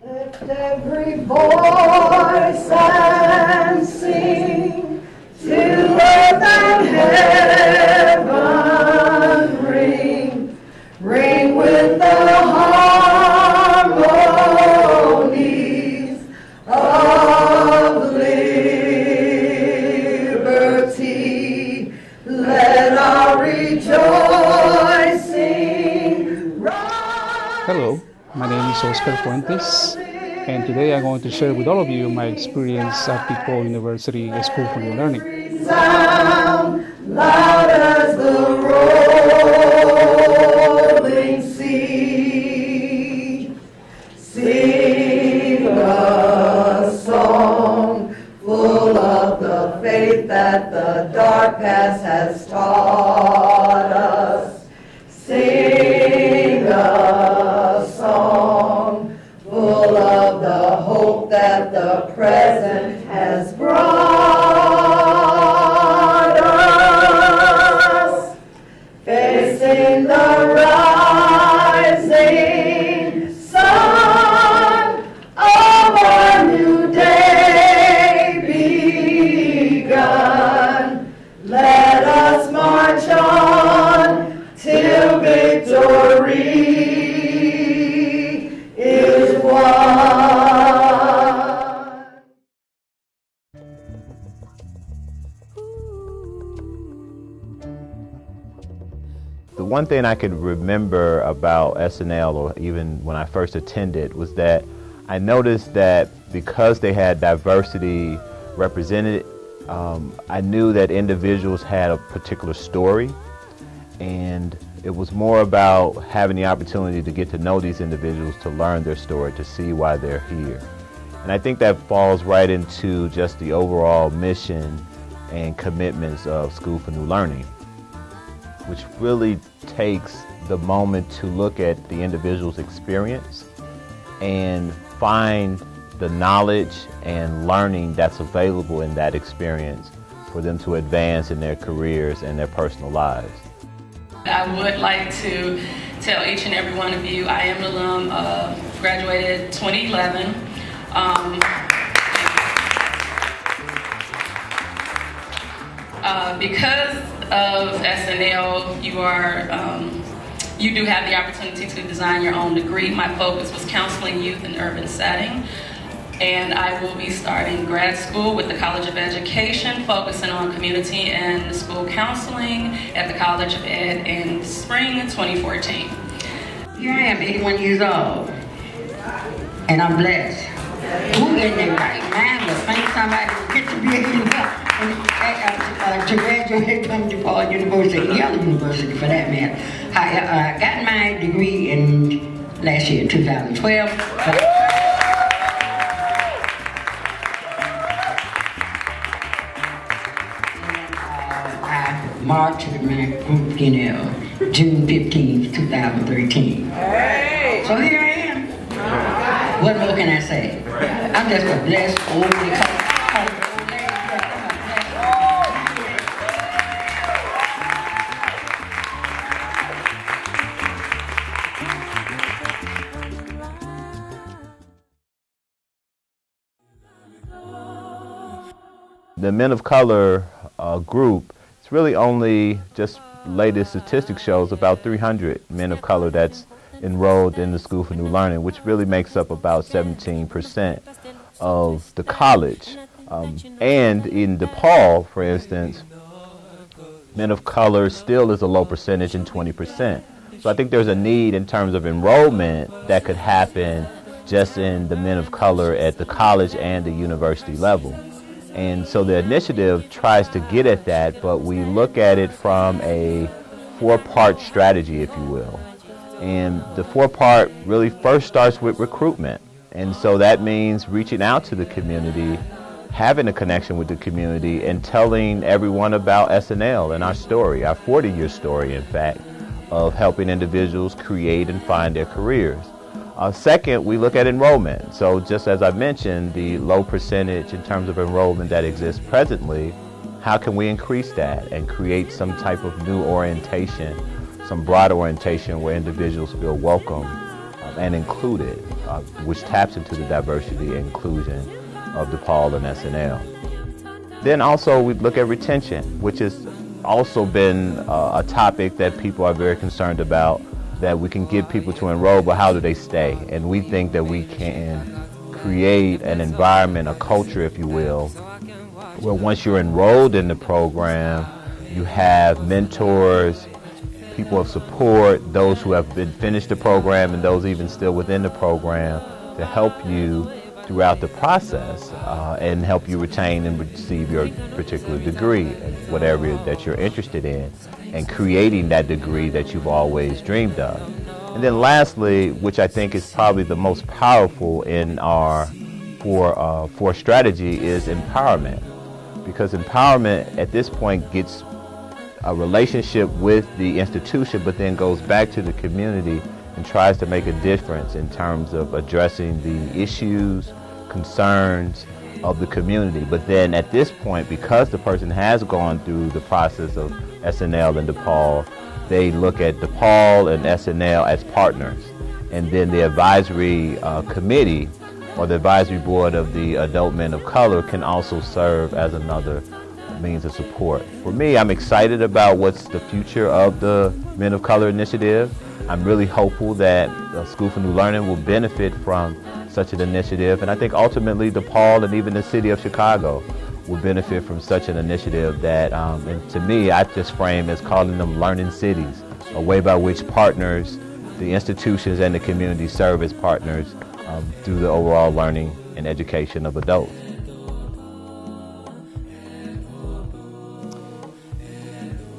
Lift every voice and sing to earth and heaven ring, ring with the harmonies of liberty. Let our rejoicing rise. Hello, my name is Oscar Fuentes, and today I'm going to share with all of you my experience at DePaul University School for New Learning. Sound loud as the rolling sea. Sing a song full of the faith that the dark past has taught us. Sing a song full of the hope that the present has brought us. Facing the rising sun of a new day begun. Let us march on till victory is won. The one thing I could remember about SNL, or even when I first attended, was that I noticed that because they had diversity represented, I knew that individuals had a particular story, and it was more about having the opportunity to get to know these individuals, to learn their story, to see why they're here. And I think that falls right into just the overall mission and commitments of School for New Learning, which really takes the moment to look at the individual's experience and find the knowledge and learning that's available in that experience for them to advance in their careers and their personal lives. I would like to tell each and every one of you I am an alum, graduated 2011. Because of SNL, you do have the opportunity to design your own degree. My focus was counseling youth in urban setting, and I will be starting grad school with the College of Education, focusing on community and school counseling at the College of Ed in spring 2014. Here I am, 81 years old, and I'm blessed. Who in their right mind would think somebody would get to be to graduate from DePaul University, Yale University for that matter. I got my degree in last year, 2012. I marched with my group, June 15th, 2013. Hey. So here I am. What more can I say? I'm just a blessed old lady. The Men of Color group, it's really only, just latest statistics shows, about 300 men of color that's enrolled in the School for New Learning, which really makes up about 17% of the college. And in DePaul, for instance, men of color still is a low percentage in 20%. So I think there's a need in terms of enrollment that could happen just in the men of color at the college and the university level. And so the initiative tries to get at that, but we look at it from a four-part strategy, if you will. And the four-part really first starts with recruitment. And so that means reaching out to the community, having a connection with the community, and telling everyone about SNL and our story, our 40-year story, in fact, of helping individuals create and find their careers. Second, we look at enrollment. So just as I mentioned, the low percentage in terms of enrollment that exists presently, how can we increase that and create some type of new orientation, some broad orientation where individuals feel welcome and included, which taps into the diversity and inclusion of DePaul and SNL. Then also we look at retention, which has also been a topic that people are very concerned about, that we can get people to enroll, but how do they stay? And we think that we can create an environment, a culture, if you will, where once you're enrolled in the program, you have mentors, people of support, those who have finished the program and those even still within the program to help you throughout the process and help you retain and receive your particular degree in whatever that you're interested in, and creating that degree that you've always dreamed of. And then lastly, which I think is probably the most powerful in our for strategy, is empowerment. Because empowerment at this point gets a relationship with the institution, but then goes back to the community and tries to make a difference in terms of addressing the issues, concerns of the community. But then at this point, because the person has gone through the process of SNL and DePaul, they look at DePaul and SNL as partners. And then the advisory committee or the advisory board of the Adult Men of Color can also serve as another means of support. For me, I'm excited about what's the future of the Men of Color initiative. I'm really hopeful that School for New Learning will benefit from such an initiative, and I think ultimately DePaul and even the city of Chicago will benefit from such an initiative that, and to me, I just frame as calling them learning cities, a way by which partners, the institutions and the community serve as partners through the overall learning and education of adults.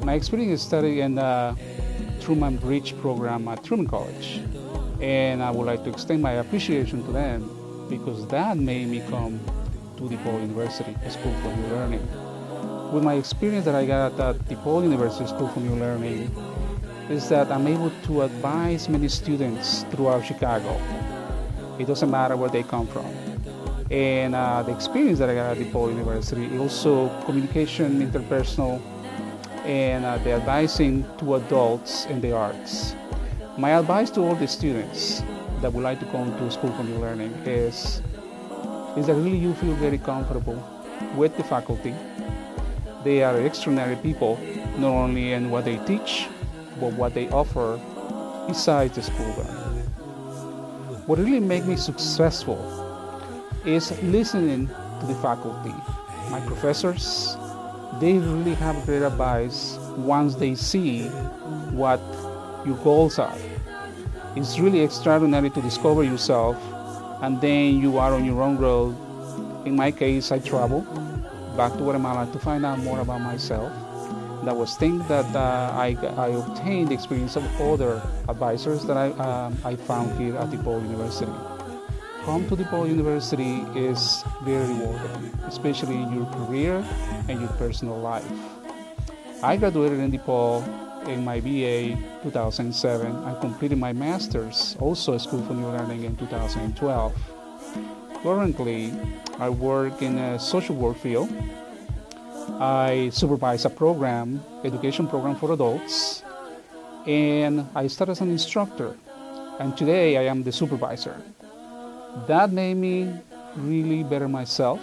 My experience is studying in the Truman Bridge program at Truman College, and I would like to extend my appreciation to them because that made me come to DePaul University School for New Learning. With my experience that I got at DePaul University School for New Learning is that I'm able to advise many students throughout Chicago. It doesn't matter where they come from. And the experience that I got at DePaul University, also communication, interpersonal, and the advising to adults in the arts. My advice to all the students that would like to come to School for New Learning is that really you feel very comfortable with the faculty. They are extraordinary people, not only in what they teach, but what they offer besides the school learning. What really makes me successful is listening to the faculty. My professors, they really have great advice once they see what your goals are. It's really extraordinary to discover yourself, and then you are on your own road. In my case, I travel back to Guatemala to find out more about myself. That was things that I obtained the experience of other advisors that I found here at DePaul University. Come to DePaul University is very rewarding, especially in your career and your personal life. I graduated in DePaul in my BA 2007. I completed my master's, also at School for New Learning, in 2012. Currently, I work in a social work field. I supervise a program, education program for adults, and I started as an instructor, and today I am the supervisor. That made me really better myself